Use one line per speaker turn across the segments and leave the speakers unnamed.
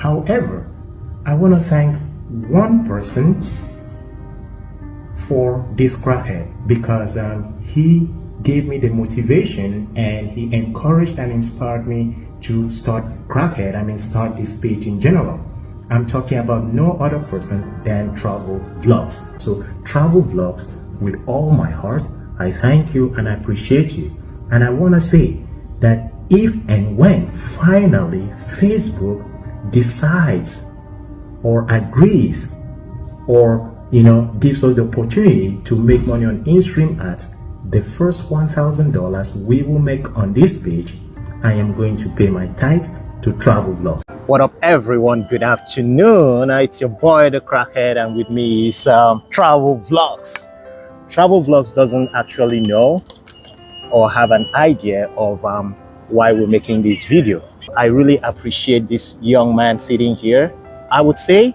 However, I want to thank one person for this crackhead because he gave me the motivation and he encouraged and inspired me to start start this page in general. I'm talking about no other person than Travel Vlogs. So Travel Vlogs, with all my heart, I thank you and I appreciate you. And I want to say that if and when finally Facebook decides or agrees or gives us the opportunity to make money on in-stream ads, the first $1,000 we will make on this page, I am going to pay my tithe to Travel Vlogs. What up, everyone? Good afternoon. It's your boy, the Crackhead, and with me is Travel Vlogs. Travel Vlogs doesn't actually know or have an idea of why we're making this video. I really appreciate this young man sitting here. I would say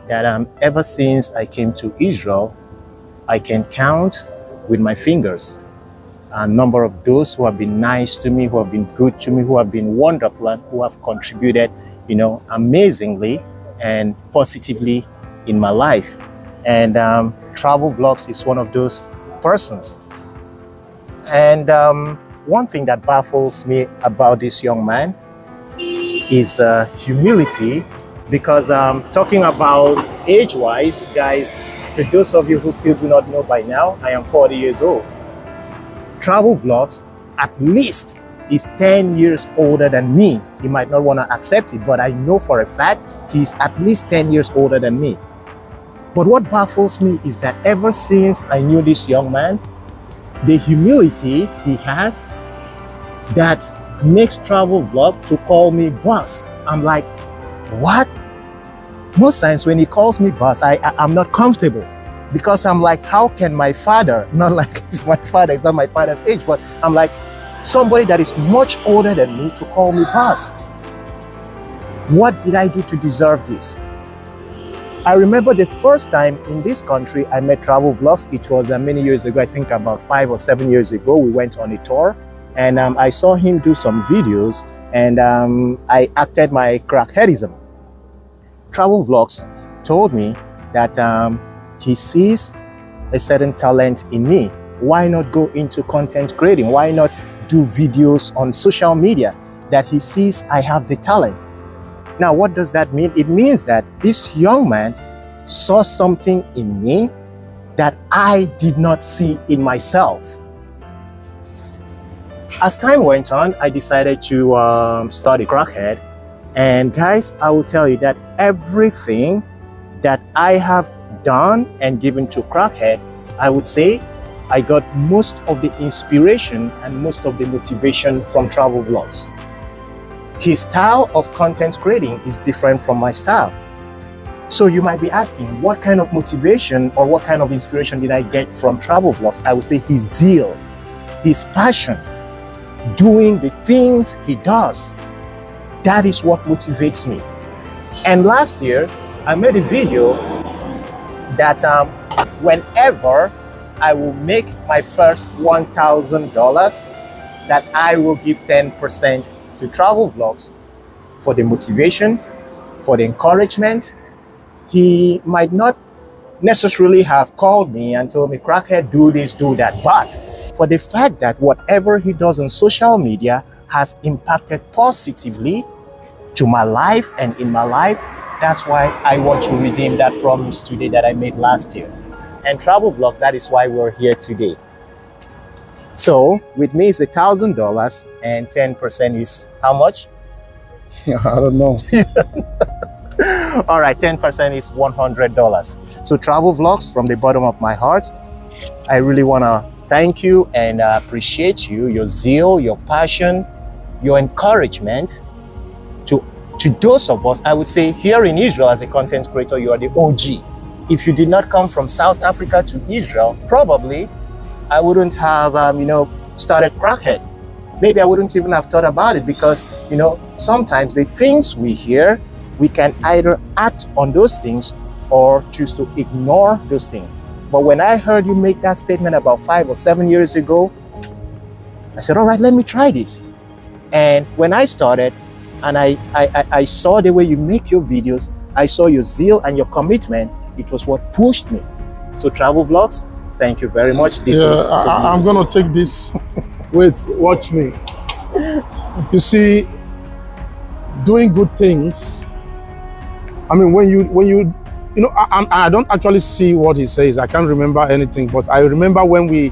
that ever since I came to Israel, I can count with my fingers a number of those who have been nice to me, who have been good to me, who have been wonderful, and who have contributed, amazingly and positively in my life. And Travel Vlogs is one of those persons. And one thing that baffles me about this young man is humility. Because talking about age-wise, guys, to those of you who still do not know by now, I am 40 years old. Travel Vlogs at least is 10 years older than me. He might not want to accept it, but I know for a fact he's at least 10 years older than me. But what baffles me is that ever since I knew this young man, the humility he has that makes Travel Vlog to call me boss. I'm like, what? Most times when he calls me boss, I'm not comfortable because I'm like, how can my father, not like it's my father, it's not my father's age, but I'm like somebody that is much older than me to call me boss. What did I do to deserve this? I remember the first time in this country I met Travel Vlogs. It was many years ago, I think about 5 or 7 years ago. We went on a tour and I saw him do some videos and I acted my crackheadism. Travel Vlogs told me that he sees a certain talent in me. Why not go into content creating? Why not do videos on social media? That he sees I have the talent. Now, what does that mean? It means that this young man saw something in me that I did not see in myself. As time went on, I decided to study crackhead. And guys, I will tell you that everything that I have done and given to crackhead, I would say I got most of the inspiration and most of the motivation from Travel Vlogs. His style of content creating is different from my style. So you might be asking, what kind of motivation or what kind of inspiration did I get from Travel Vlogs? I would say his zeal, his passion, doing the things he does. That is what motivates me. And last year, I made a video that whenever I will make my first $1,000, that I will give 10% to Travel Vlogs for the motivation, for the encouragement. He might not necessarily have called me and told me, Crackhead, do this, do that. But for the fact that whatever he does on social media has impacted positively to my life and in my life, that's why I want to redeem that promise today that I made last year. And Travel Vlog, that is why we're here today. So with me is $1,000 and 10% is how much?
I don't know.
All right, 10% is $100. So Travel Vlogs, from the bottom of my heart, I really want to thank you and appreciate you, your zeal, your passion, your encouragement to those of us. I would say here in Israel, as a content creator, you are the OG. If you did not come from South Africa to Israel, probably I wouldn't have, started Crackhead. Maybe I wouldn't even have thought about it because, sometimes the things we hear, we can either act on those things or choose to ignore those things. But when I heard you make that statement about 5 or 7 years ago, I said, all right, let me try this. And when I started,
And I saw the way you make your videos. I saw your zeal and your commitment. It was what pushed me. So Travel Vlogs, thank you very much.
This I'm gonna take this. Wait, watch me. You see, doing good things. I mean, when you know, I don't actually see what he says. I can't remember anything, but I remember when we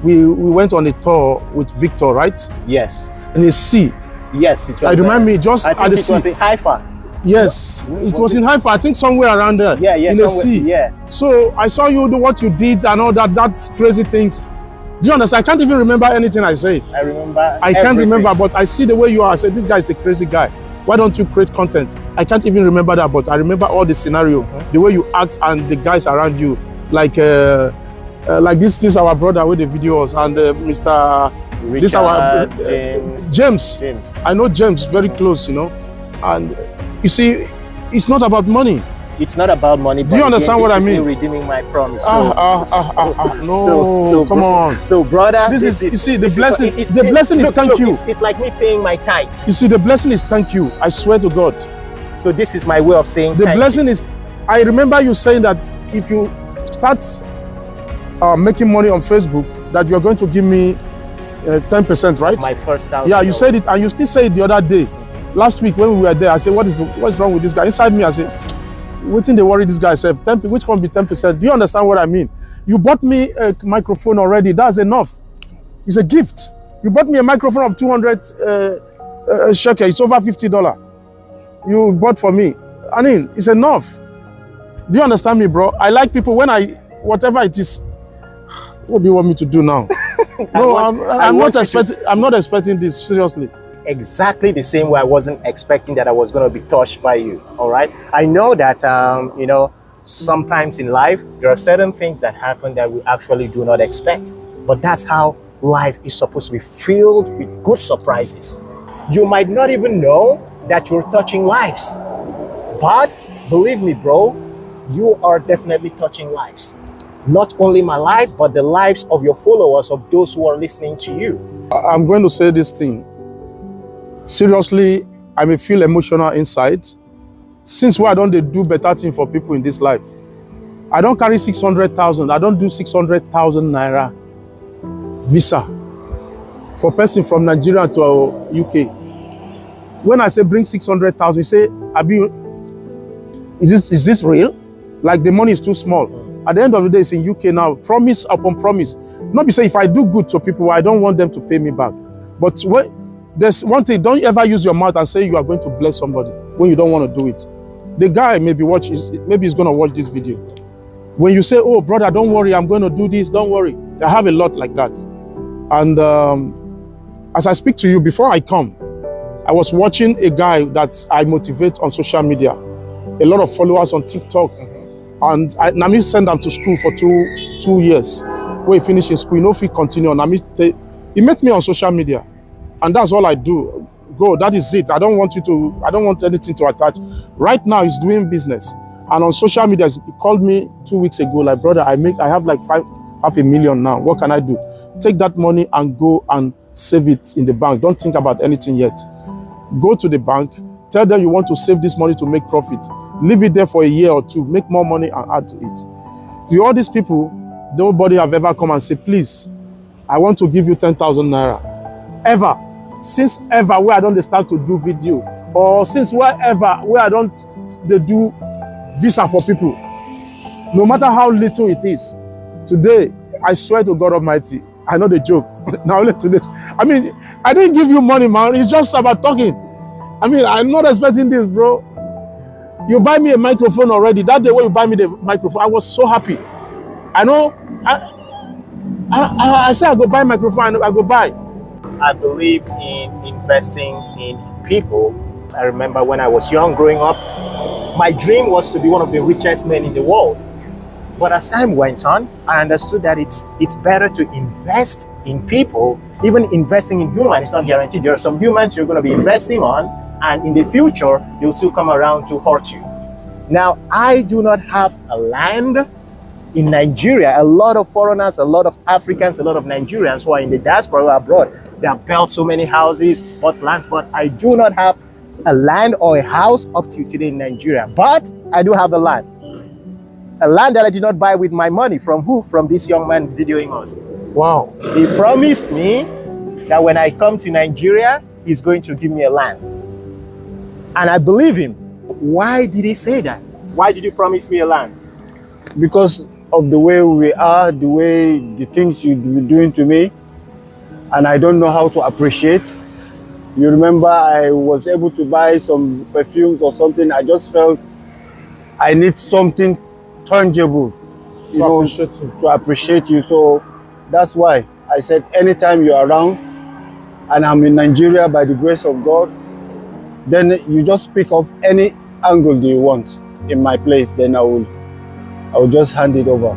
went on a tour with Victor, right?
Yes.
In the sea.
Yes, it was.
I remind me just
I think
at the
it
sea.
was in Haifa.
Yes, it was in Haifa. I think somewhere around there.
Yeah,
in the sea.
Yeah.
So I saw you do what you did and all that. That's crazy things. Do you understand? I can't even remember anything I said.
I remember.
I can't remember, but I see the way you are. I said, this guy is a crazy guy. Why don't you create content? I can't even remember that, but I remember all the scenario, the way you act and the guys around you. Like this is our brother with the videos and Mr.
Richard,
this our James.
James.
I know James very close, you know, and you see, it's not about money.
It's not about money.
Do you understand what I mean?
Redeeming my promise.
No,
so
come on.
So, brother,
this is you see the blessing. The blessing is thank you.
It's like me paying my tithes.
You see, the blessing is thank you. I swear to God.
So this is my way of saying
the blessing is. I remember you saying that if you start making money on Facebook, that you are going to give me 10%, right?
My first $1,000.
Yeah, you said it, and you still say it the other day. Last week when we were there, I said, what's wrong with this guy? Inside me, I said, what thing they worry this guy? Said, which one be 10%? Do you understand what I mean? You bought me a microphone already. That's enough. It's a gift. You bought me a microphone of 200 shekel. It's over $50. You bought for me. I mean, it's enough. Do you understand me, bro? I like people when whatever it is. What do you want me to do now? No, I'm not expecting this, seriously.
Exactly the same way I wasn't expecting that I was going to be touched by you. All right. I know that, you know, sometimes in life, there are certain things that happen that we actually do not expect. But that's how life is supposed to be filled with good surprises. You might not even know that you're touching lives. But believe me, bro, you are definitely touching lives. Not only my life, but the lives of your followers, of those who are listening to you.
I'm going to say this thing. Seriously, I may feel emotional inside. Since I don't do better thing for people in this life. I don't carry 600,000. I don't do 600,000 naira visa for person from Nigeria to UK. When I say bring 600,000, you say, Abi, is this real? Like the money is too small. At the end of the day, it's in UK now. Promise upon promise. Not be say if I do good to people, I don't want them to pay me back. But there's one thing, don't ever use your mouth and say you are going to bless somebody when you don't want to do it. The guy maybe he's going to watch this video. When you say, oh, brother, don't worry, I'm going to do this, don't worry. I have a lot like that. And as I speak to you, before I come, I was watching a guy that I motivate on social media. A lot of followers on TikTok. And Nami sent them to school for two years. When he finished in school, he continue. He met me on social media. And that's all I do. Go, that is it. I don't want anything to attach. Right now, he's doing business. And on social media, he called me 2 weeks ago, like, brother, I have like $500,000 now. What can I do? Take that money and go and save it in the bank. Don't think about anything yet. Go to the bank, tell them you want to save this money to make profit. Leave it there for a year or two, make more money and add to it. To all these people, nobody have ever come and said, please, I want to give you 10,000 naira. Ever. Since ever where I don't start to do video, or since wherever where I don't they do visa for people, no matter how little it is. Today, I swear to God Almighty, I know the joke. Now let to this. I mean, I didn't give you money, man. It's just about talking. I mean, I'm not expecting this, bro. You buy me a microphone already. That day when you buy me the microphone, I was so happy. I know. I said I go buy microphone. I go buy.
I believe in investing in people. I remember when I was young, growing up, my dream was to be one of the richest men in the world. But as time went on, I understood that it's better to invest in people. Even investing in humans is not guaranteed. There are some humans you're going to be investing on, and in the future, they'll still come around to hurt you. Now, I do not have a land in Nigeria. A lot of foreigners, a lot of Africans, a lot of Nigerians who are in the diaspora abroad, they have built so many houses, bought lands, but I do not have a land or a house up to today in Nigeria. But I do have a land. A land that I did not buy with my money. From who? From this young man videoing us.
Wow.
He promised me that when I come to Nigeria, he's going to give me a land. And I believe him. Why did he say that? Why did you promise me a land?
Because of the way we are, the way the things you've been doing to me, and I don't know how to appreciate. You remember I was able to buy some perfumes or something. I just felt I need something tangible to appreciate you. So that's why I said anytime you're around and I'm in Nigeria by the grace of God, then you just pick up any angle do you want in my place, then I will just hand it over.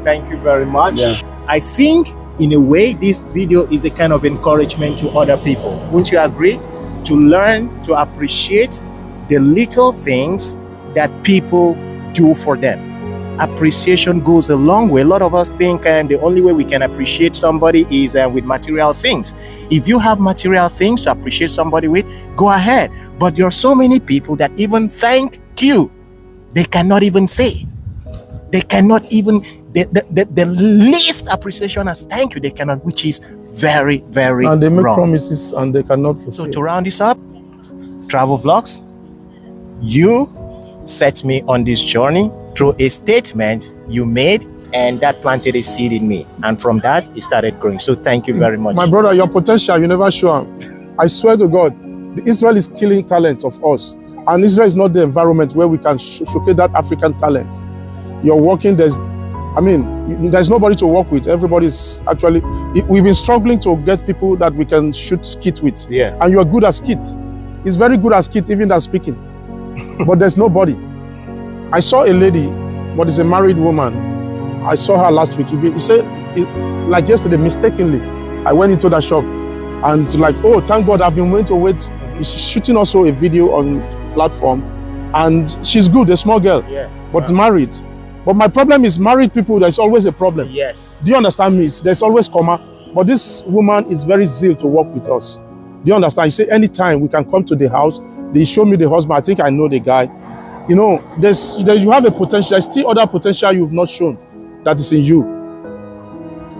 Thank you very much.
Yeah.
I think in a way this video is a kind of encouragement to other people. Wouldn't you agree? To learn to appreciate the little things that people do for them. Appreciation goes a long way. A lot of us think the only way we can appreciate somebody is with material things. If you have material things to appreciate somebody with, go ahead. But there are so many people that even thank you, they cannot even say. They cannot even, the least appreciation as thank you, they cannot, which is very, very
And they make
wrong.
promises and they cannot fulfill.
So to round this up, Travel Vlogs, you set me on this journey through a statement you made, and that planted a seed in me. And from that, it started growing. So thank you very much.
My brother, your potential, you never show them. I swear to God, Israel is killing talent of us. And Israel is not the environment where we can showcase that African talent. You're working, there's nobody to work with. Everybody's actually, we've been struggling to get people that we can shoot skit with.
Yeah.
And you're good at skit. He's very good at skit, even than speaking. But there's nobody. I saw a lady, but it's a married woman. I saw her last week. He said, like yesterday, mistakenly, I went into that shop and like, oh, thank God, I've been waiting to wait. She's shooting also a video on platform, and she's good, a small girl,
Yeah.
but married. But my problem is married people, there's always a problem.
Yes.
Do you understand me? There's always comma. But this woman is very zeal to work with us. Do you understand? He said, anytime we can come to the house, they show me the husband. I think I know the guy. You know, you have a potential. There's still other potential you've not shown that is in you.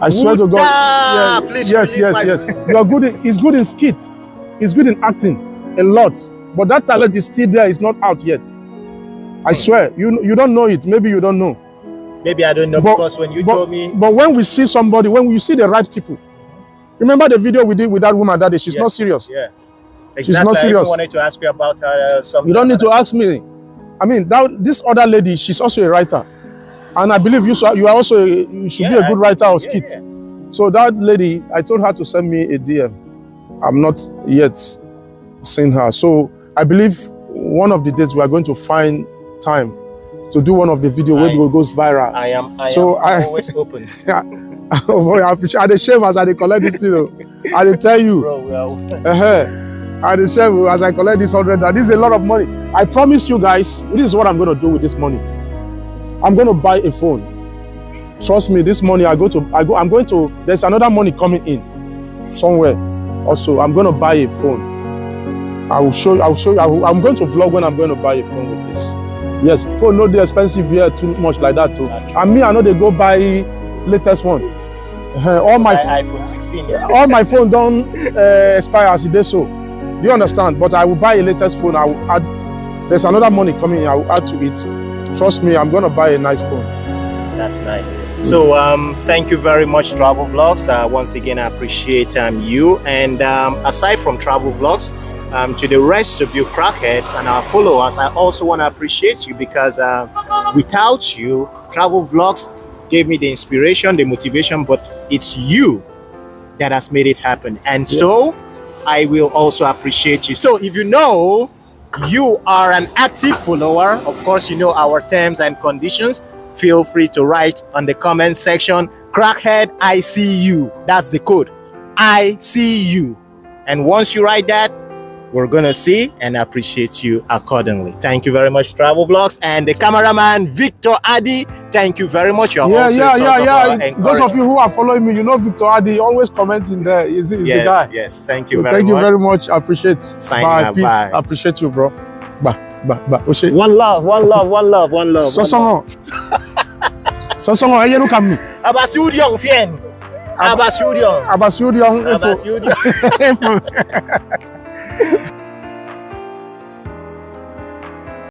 I swear to God.
Please
Yes. You are good. He's good in skit. He's good in acting a lot. But that talent is still there. It's not out yet. I swear. You don't know it. Maybe you don't know.
Maybe I don't know, because when you told me.
But when we see somebody, when we see the right people, remember the video we did with that woman that day? She's not serious.
Yeah. Exactly.
She's not
I
serious.
even wanted to ask you about something.
You don't need to ask me. I mean, this other lady, she's also a writer. And I believe you should be a good writer or skit.
Yeah.
So that lady, I told her to send me a DM. I'm not yet seen her. So I believe one of the days we are going to find time to do one of the video where it goes viral.
I am always open.
Oh boy, I dey shame as I dey collect this thing. I dey tell you.
Bro, well.
I dey shame as I collect this 100. This is a lot of money. I promise you guys, this is what I'm going to do with this money. I'm going to buy a phone. Trust me, this money I'm going to. There's another money coming in somewhere. Also, I'm going to buy a phone. I will show you. I'm going to vlog when I'm going to buy a phone with this. Yes, phone not the expensive here too much like that too. And me, I know they go buy latest one. All my
iPhone 16.
all my phone don't expire as it is so. Do you understand? But I will buy a latest phone. I will add. There's another money coming in. I will add to it. Trust me, I'm gonna buy a nice phone.
That's nice. So thank you very much, Travel Vlogs. Once again, I appreciate you. And aside from Travel Vlogs, to the rest of you crackheads and our followers, I also want to appreciate you, because without you, Travel Vlogs gave me the inspiration, the motivation, but it's you that has made it happen. And so I will also appreciate you. So if you know you are an active follower, of course, you know our terms and conditions. Feel free to write on the comment section, Crackhead, I see you. That's the code. I see you. And once you write that, we're gonna see and appreciate you accordingly. Thank you very much, Travel Vlogs, and the cameraman Victor Adi. Thank you very much. You're
Yeah,
also
yeah,
a source
yeah,
of,
yeah. Those of you who are following me, you know Victor Adi, always commenting there. Is the
yes,
guy.
yes. Thank you
So
very
thank
much.
you very much. I appreciate.
Signing
Bye.
out,
Peace.
bye.
I appreciate you, bro. Bye. Oshe.
One love, one love, one love, one love.
Sosongo. Sosongo, aye no kami.
Abasudion, fien. Abasudion.
Abasudion.
Abasudion.